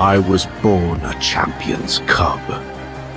I was born a champion's cub.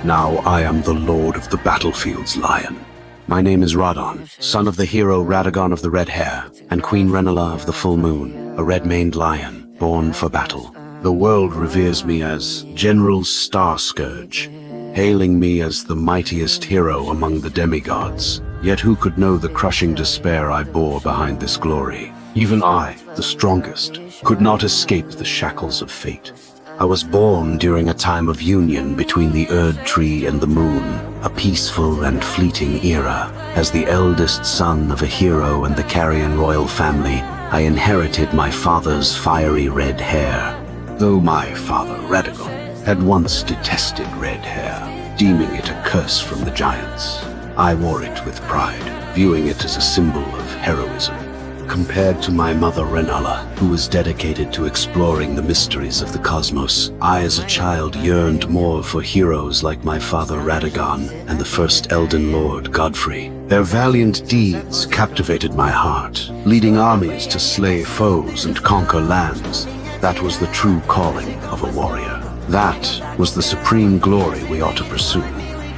Now I am the lord of the battlefield's lion. My name is Radon, son of the hero Radagon of the red hair, and Queen Renala of the full moon, a red-maned lion, born for battle. The world reveres me as General Starscourge, hailing me as the mightiest hero among the demigods. Yet who could know the crushing despair I bore behind this glory? Even I, the strongest, could not escape the shackles of fate. I was born during a time of union between the Erd Tree and the Moon, a peaceful and fleeting era. As the eldest son of a hero and the Carrion royal family, I inherited my father's fiery red hair. Though my father, Radagon, had once detested red hair, deeming it a curse from the giants, I wore it with pride, viewing it as a symbol of heroism. Compared to my mother Renala, who was dedicated to exploring the mysteries of the cosmos, I as a child yearned more for heroes like my father Radagon and the first Elden Lord Godfrey. Their valiant deeds captivated my heart, leading armies to slay foes and conquer lands. That was the true calling of a warrior. That was the supreme glory we ought to pursue.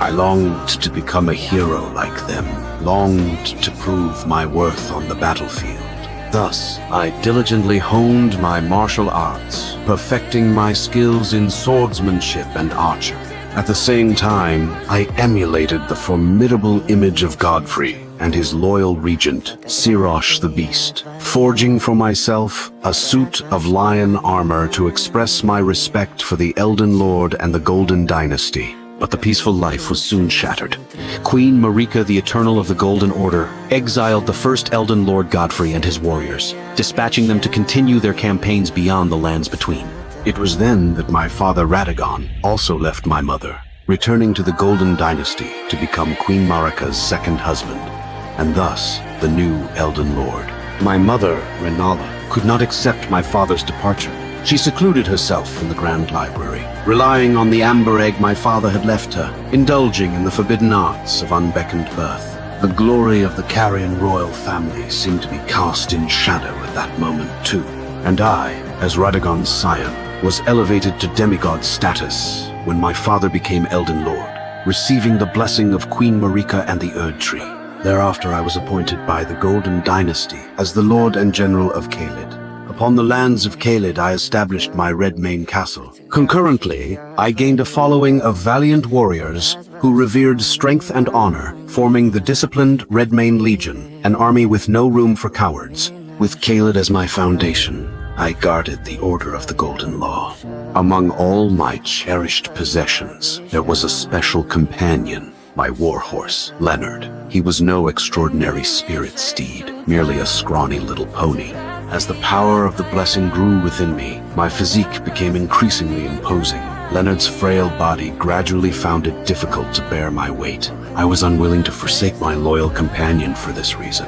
I longed to become a hero like them, longed to prove my worth on the battlefield. Thus, I diligently honed my martial arts, perfecting my skills in swordsmanship and archery. At the same time, I emulated the formidable image of Godfrey and his loyal regent, Sirosh the Beast, forging for myself a suit of lion armor to express my respect for the Elden Lord and the Golden Dynasty. But the peaceful life was soon shattered. Queen Marika, the Eternal of the Golden Order, exiled the first Elden Lord Godfrey and his warriors, dispatching them to continue their campaigns beyond the lands between. It was then that my father Radagon also left my mother, returning to the Golden Dynasty to become Queen Marika's second husband, and thus the new Elden Lord. My mother, Renala, could not accept my father's departure. She secluded herself in the Grand Library, relying on the amber egg my father had left her, indulging in the forbidden arts of unbeckoned birth. The glory of the Carrion royal family seemed to be cast in shadow at that moment too. And I, as Radagon's scion, was elevated to demigod status when my father became Elden Lord, receiving the blessing of Queen Marika and the Erd Tree. Thereafter I was appointed by the Golden Dynasty as the Lord and General of Caelid. Upon the lands of Caelid I established my Redmane Castle. Concurrently, I gained a following of valiant warriors who revered strength and honor, forming the disciplined Redmane Legion, an army with no room for cowards. With Caelid as my foundation, I guarded the Order of the Golden Law. Among all my cherished possessions, there was a special companion, my warhorse, Leonard. He was no extraordinary spirit steed, merely a scrawny little pony. As the power of the blessing grew within me, my physique became increasingly imposing. Leonard's frail body gradually found it difficult to bear my weight. I was unwilling to forsake my loyal companion for this reason.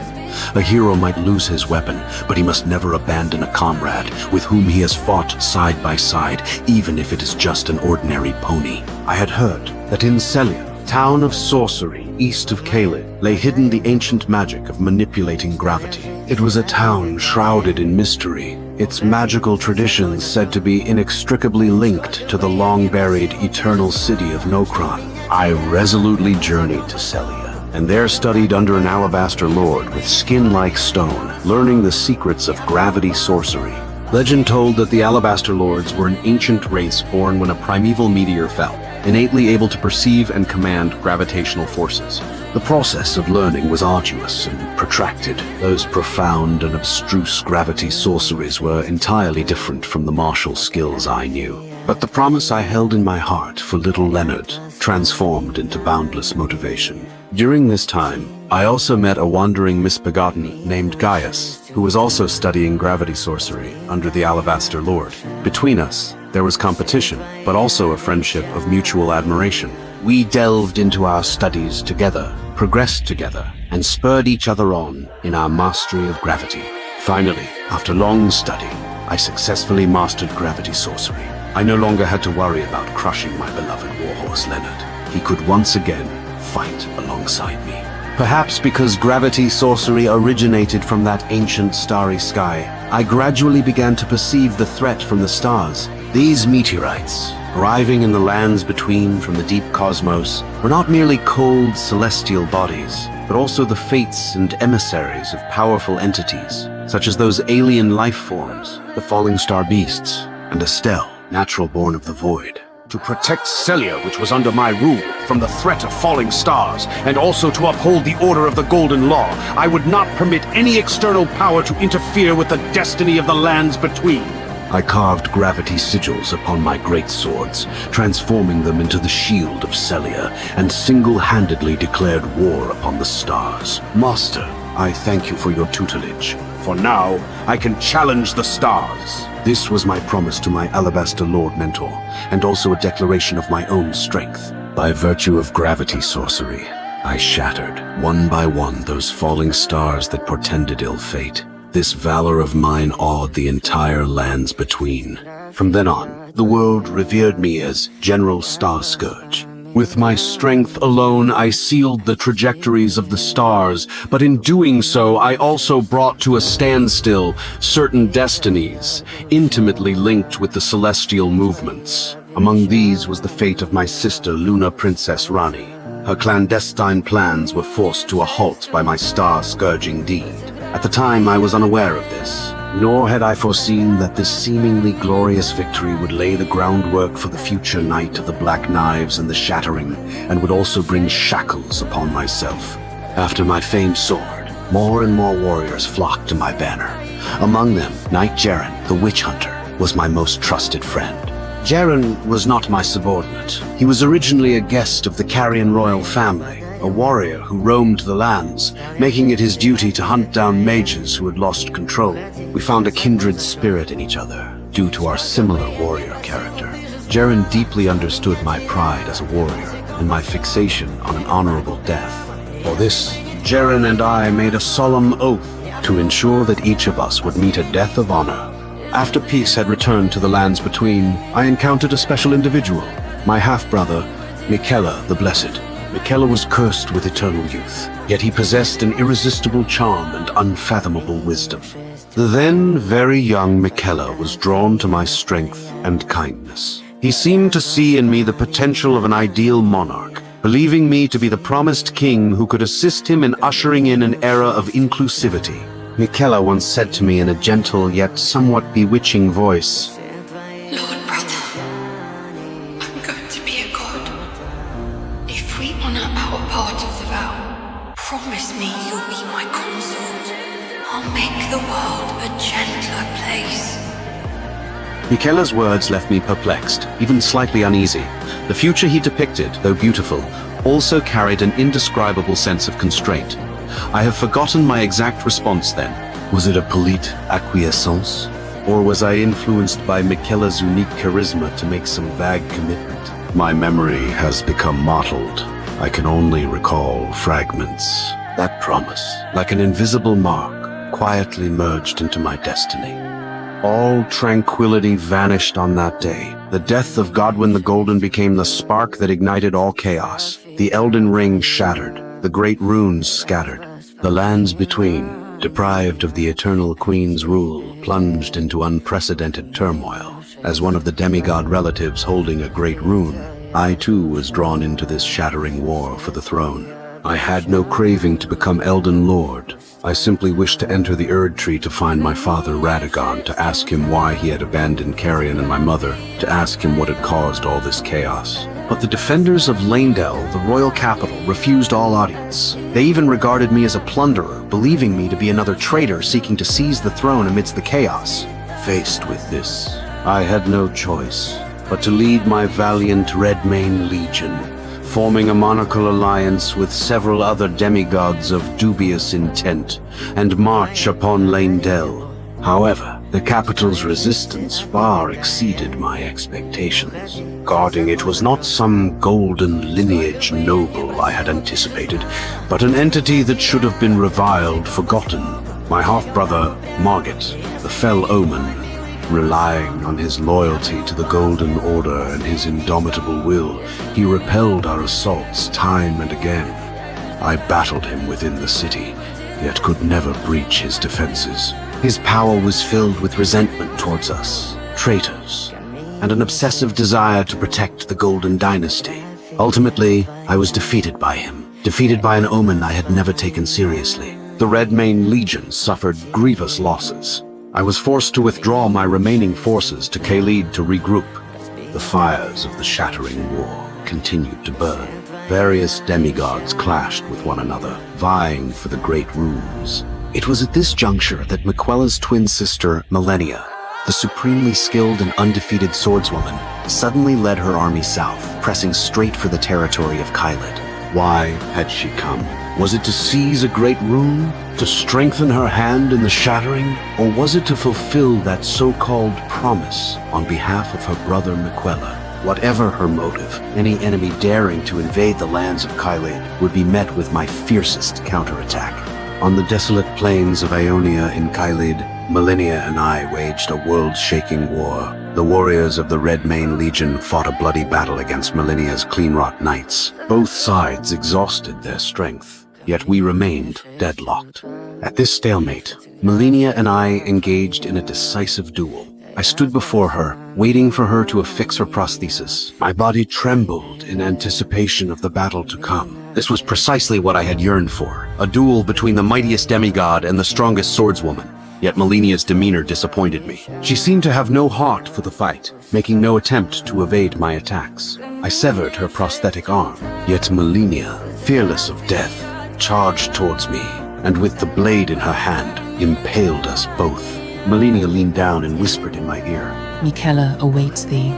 A hero might lose his weapon, but he must never abandon a comrade with whom he has fought side by side, even if it is just an ordinary pony. I had heard that in Celia, town of sorcery east of Caelid, lay hidden the ancient magic of manipulating gravity. It was a town shrouded in mystery, its magical traditions said to be inextricably linked to the long-buried eternal city of Nokron. I resolutely journeyed to Celia, and there studied under an alabaster lord with skin like stone, learning the secrets of gravity sorcery. Legend told that the alabaster lords were an ancient race born when a primeval meteor fell, innately able to perceive and command gravitational forces. The process of learning was arduous and protracted. Those profound and abstruse gravity sorceries were entirely different from the martial skills I knew. But the promise I held in my heart for little Leonard transformed into boundless motivation. During this time, I also met a wandering misbegotten named Gaius, who was also studying gravity sorcery under the Alabaster Lord. Between us, there was competition, but also a friendship of mutual admiration. We delved into our studies together, progressed together, and spurred each other on in our mastery of gravity. Finally, after long study, I successfully mastered gravity sorcery. I no longer had to worry about crushing my beloved warhorse Leonard. He could once again fight alongside me. Perhaps because gravity sorcery originated from that ancient starry sky, I gradually began to perceive the threat from the stars. These meteorites, arriving in the lands between from the deep cosmos, were not merely cold celestial bodies, but also the fates and emissaries of powerful entities, such as those alien life forms, the falling star beasts, and Estelle, natural born of the void. To protect Celia, which was under my rule, from the threat of falling stars, and also to uphold the order of the Golden Law, I would not permit any external power to interfere with the destiny of the lands between. I carved gravity sigils upon my great swords, transforming them into the shield of Celia, and single-handedly declared war upon the stars. Master, I thank you for your tutelage. For now, I can challenge the stars. This was my promise to my Alabaster Lord mentor, and also a declaration of my own strength. By virtue of gravity sorcery, I shattered, one by one, those falling stars that portended ill fate. This valor of mine awed the entire lands between. From then on, the world revered me as General Star Scourge. With my strength alone, I sealed the trajectories of the stars, but in doing so, I also brought to a standstill certain destinies, intimately linked with the celestial movements. Among these was the fate of my sister, Luna Princess Rani. Her clandestine plans were forced to a halt by my star-scourging deed. At the time, I was unaware of this, nor had I foreseen that this seemingly glorious victory would lay the groundwork for the future night of the Black Knives and the Shattering, and would also bring shackles upon myself. After my famed sword, more and more warriors flocked to my banner. Among them, Knight Jaren, the Witch Hunter, was my most trusted friend. Jaren was not my subordinate. He was originally a guest of the Carrion royal family, a warrior who roamed the lands, making it his duty to hunt down mages who had lost control. We found a kindred spirit in each other, due to our similar warrior character. Jaren deeply understood my pride as a warrior, and my fixation on an honorable death. For this, Jaren and I made a solemn oath to ensure that each of us would meet a death of honor. After peace had returned to the lands between, I encountered a special individual, my half-brother, Miquella the Blessed. Miquella was cursed with eternal youth, yet he possessed an irresistible charm and unfathomable wisdom. The then very young Miquella was drawn to my strength and kindness. He seemed to see in me the potential of an ideal monarch, believing me to be the promised king who could assist him in ushering in an era of inclusivity. Miquella once said to me in a gentle yet somewhat bewitching voice, Lord brother, I'm going to be a god. If we honor our part of the vow, promise me you'll be my consort. I'll make the world a gentler place. Miquella's words left me perplexed, even slightly uneasy. The future he depicted, though beautiful, also carried an indescribable sense of constraint. I have forgotten my exact response then. Was it a polite acquiescence? Or was I influenced by Miquella's unique charisma to make some vague commitment? My memory has become mottled. I can only recall fragments. That promise, like an invisible mark, quietly merged into my destiny. All tranquility vanished on that day. The death of Godwyn the Golden became the spark that ignited all chaos. The Elden Ring shattered. The great runes scattered. The lands between, deprived of the Eternal Queen's rule, plunged into unprecedented turmoil. As one of the demigod relatives holding a great rune, I too was drawn into this shattering war for the throne. I had no craving to become Elden Lord. I simply wished to enter the Erd Tree to find my father Radagon, to ask him why he had abandoned Carrion and my mother, to ask him what had caused all this chaos. But the defenders of Leyndell, the royal capital, refused all audience. They even regarded me as a plunderer, believing me to be another traitor seeking to seize the throne amidst the chaos. Faced with this, I had no choice but to lead my valiant Redmane Legion, forming a monarchical alliance with several other demigods of dubious intent, and march upon Leyndell. However, the capital's resistance far exceeded my expectations. Guarding it was not some golden lineage noble I had anticipated, but an entity that should have been reviled, forgotten. My half-brother, Margit, the fell omen, relying on his loyalty to the Golden Order and his indomitable will, he repelled our assaults time and again. I battled him within the city, yet could never breach his defenses. His power was filled with resentment towards us, traitors, and an obsessive desire to protect the Golden Dynasty. Ultimately, I was defeated by him, defeated by an omen I had never taken seriously. The Redmane Legion suffered grievous losses. I was forced to withdraw my remaining forces to Khalid to regroup. The fires of the shattering war continued to burn. Various demigods clashed with one another, vying for the great runes. It was at this juncture that Miquella's twin sister, Millennia, the supremely skilled and undefeated swordswoman, suddenly led her army south, pressing straight for the territory of Khalid. Why had she come? Was it to seize a great rune? To strengthen her hand in the shattering? Or was it to fulfill that so-called promise on behalf of her brother Miquella? Whatever her motive, any enemy daring to invade the lands of Khalid would be met with my fiercest counterattack. On the desolate plains of Ionia in Khalid, Millennia and I waged a world-shaking war. The warriors of the Redmane Legion fought a bloody battle against Millennia's Cleanrot Knights. Both sides exhausted their strength, yet we remained deadlocked. At this stalemate, Millennia and I engaged in a decisive duel. I stood before her, waiting for her to affix her prosthesis. My body trembled in anticipation of the battle to come. This was precisely what I had yearned for, a duel between the mightiest demigod and the strongest swordswoman. Yet Millennia's demeanor disappointed me. She seemed to have no heart for the fight, making no attempt to evade my attacks. I severed her prosthetic arm, yet Millennia, fearless of death, charged towards me, and with the blade in her hand, impaled us both. Millennia leaned down and whispered in my ear, Miquella awaits thee,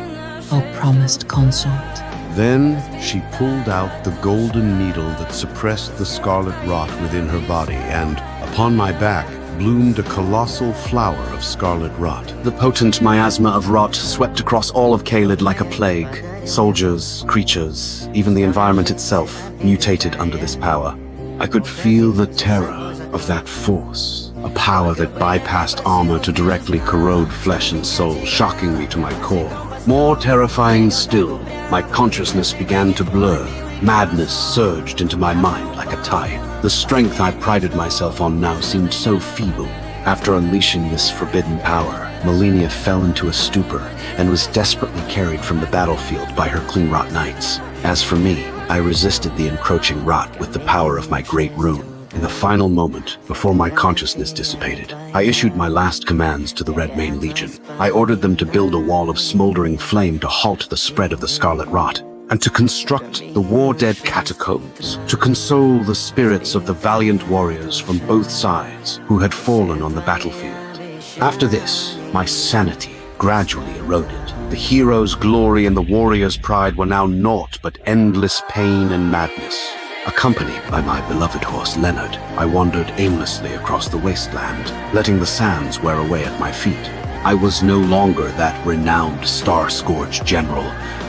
O promised consort. Then she pulled out the golden needle that suppressed the scarlet rot within her body, and, upon my back, bloomed a colossal flower of scarlet rot. The potent miasma of rot swept across all of Khalid like a plague. Soldiers, creatures, even the environment itself mutated under this power. I could feel the terror of that force, a power that bypassed armor to directly corrode flesh and soul, shocking me to my core. More terrifying still, my consciousness began to blur. Madness surged into my mind like a tide. The strength I prided myself on now seemed so feeble. After unleashing this forbidden power, Millennia fell into a stupor and was desperately carried from the battlefield by her Cleanrot Knights. As for me, I resisted the encroaching rot with the power of my great rune. In the final moment, before my consciousness dissipated, I issued my last commands to the Redmane Legion. I ordered them to build a wall of smoldering flame to halt the spread of the scarlet rot, and to construct the war-dead catacombs, to console the spirits of the valiant warriors from both sides who had fallen on the battlefield. After this, my sanity gradually eroded. The hero's glory and the warrior's pride were now naught but endless pain and madness. Accompanied by my beloved horse Leonard, I wandered aimlessly across the wasteland, letting the sands wear away at my feet. I was no longer that renowned star-scourged general,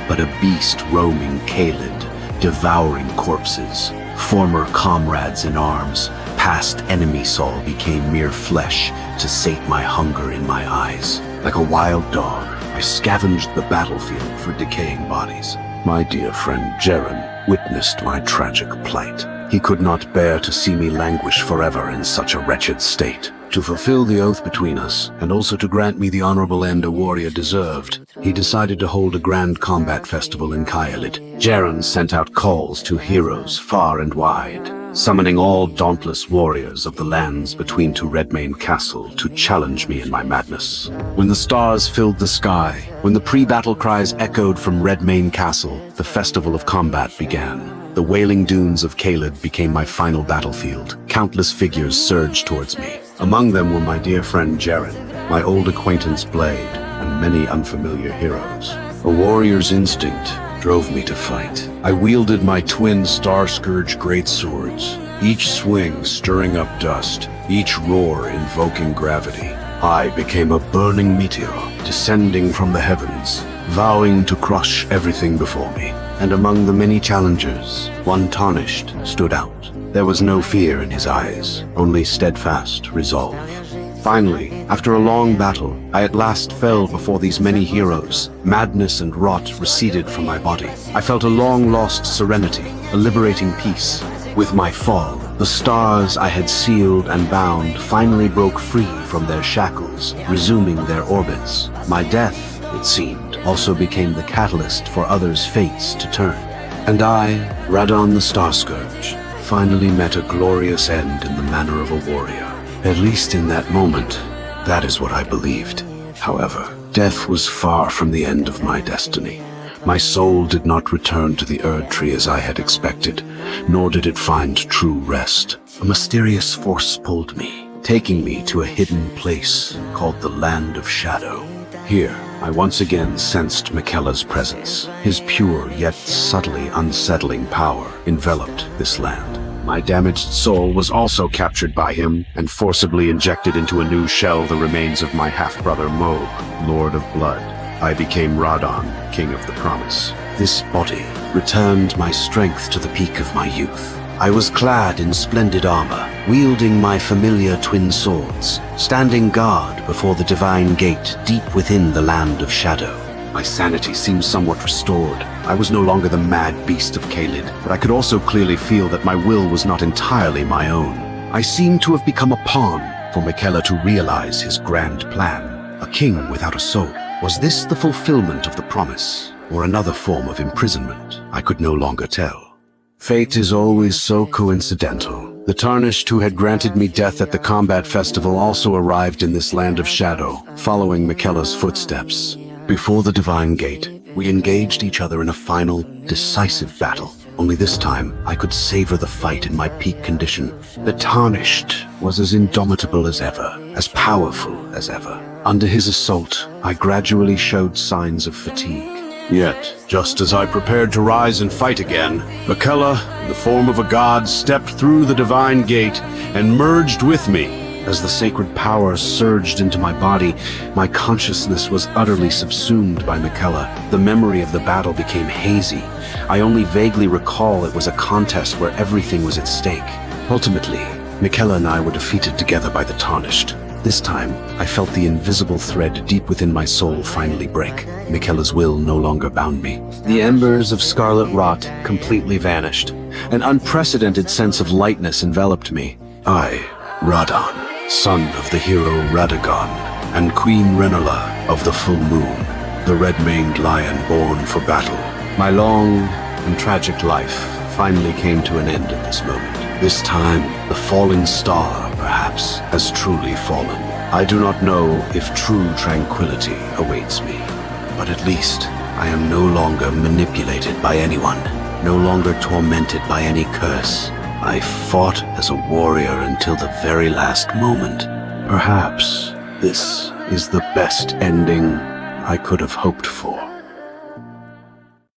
but a beast roaming Khalid, devouring corpses. Former comrades in arms, past enemies all became mere flesh to sate my hunger in my eyes. Like a wild dog, I scavenged the battlefield for decaying bodies. My dear friend Jaren witnessed my tragic plight. He could not bear to see me languish forever in such a wretched state. To fulfill the oath between us, and also to grant me the honorable end a warrior deserved, he decided to hold a grand combat festival in Khalid. Jaren sent out calls to heroes far and wide, summoning all dauntless warriors of the lands between to Redmane Castle to challenge me in my madness. When the stars filled the sky, when the pre-battle cries echoed from Redmane Castle, the festival of combat began. The wailing dunes of Khalid became my final battlefield. Countless figures surged towards me. Among them were my dear friend Jaren, my old acquaintance Blade, and many unfamiliar heroes. A warrior's instinct drove me to fight. I wielded my twin Star-Scourge greatswords, each swing stirring up dust, each roar invoking gravity. I became a burning meteor, descending from the heavens, vowing to crush everything before me. And among the many challengers, one tarnished stood out. There was no fear in his eyes, only steadfast resolve. Finally, after a long battle, I at last fell before these many heroes. Madness and rot receded from my body. I felt a long-lost serenity, a liberating peace. With my fall, the stars I had sealed and bound finally broke free from their shackles, resuming their orbits. My death, it seemed, also became the catalyst for others' fates to turn. And I, Radon the Starscourge, finally met a glorious end in the manner of a warrior. At least in that moment, that is what I believed. However, death was far from the end of my destiny. My soul did not return to the Erd Tree as I had expected, nor did it find true rest. A mysterious force pulled me, taking me to a hidden place called the Land of Shadow. Here, I once again sensed Miquella's presence. His pure yet subtly unsettling power enveloped this land. My damaged soul was also captured by him and forcibly injected into a new shell the remains of my half-brother Moog, Lord of Blood. I became Radon, King of the Promise. This body returned my strength to the peak of my youth. I was clad in splendid armor, wielding my familiar twin swords, standing guard before the divine gate deep within the Land of Shadow. My sanity seemed somewhat restored. I was no longer the mad beast of Caelid, but I could also clearly feel that my will was not entirely my own. I seemed to have become a pawn for Miquella to realize his grand plan. A king without a soul. Was this the fulfillment of the promise, or another form of imprisonment? I could no longer tell. Fate is always so coincidental. The Tarnished who had granted me death at the combat festival also arrived in this Land of Shadow, following Miquella's footsteps. Before the Divine Gate, we engaged each other in a final, decisive battle. Only this time, I could savor the fight in my peak condition. The Tarnished was as indomitable as ever, as powerful as ever. Under his assault, I gradually showed signs of fatigue. Yet, just as I prepared to rise and fight again, Miquella, in the form of a god, stepped through the Divine Gate and merged with me. As the sacred power surged into my body, my consciousness was utterly subsumed by Miquella. The memory of the battle became hazy. I only vaguely recall it was a contest where everything was at stake. Ultimately, Miquella and I were defeated together by the Tarnished. This time, I felt the invisible thread deep within my soul finally break. Miquella's will no longer bound me. The embers of scarlet rot completely vanished. An unprecedented sense of lightness enveloped me. I, Radon, son of the hero Radagon, and Queen Rennala of the Full Moon, the red-maned lion born for battle. My long and tragic life finally came to an end at this moment. This time, the falling star, perhaps, has truly fallen. I do not know if true tranquility awaits me, but at least I am no longer manipulated by anyone, no longer tormented by any curse. I fought as a warrior until the very last moment. Perhaps this is the best ending I could have hoped for.